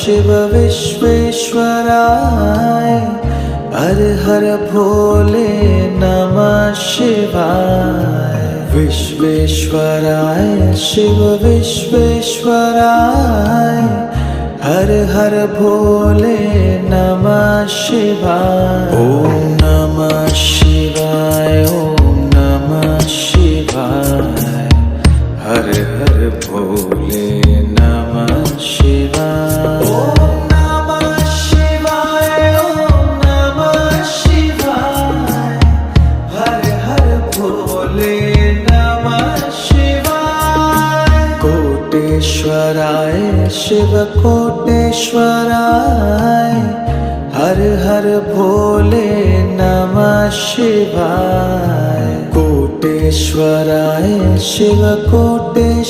शिव विश्वेश्वराय हर हर भोले नमः शिवाय। विश्वेश्वराय शिव विश्वेश्वराय हर हर भोले नमः शिवाय। ओम नमः शिवाय ओम नमः शिवाय हर हर भोले नमः शिवाय। ओम नमः शिवाय ओम नमः शिवाय हर हर भोले नमः शिवाय। कोटेश्वराय शिव कोटेश्वराय हर हर भोले नमः शिवाय। कोटेश्वराय शिव कोटेश्वराय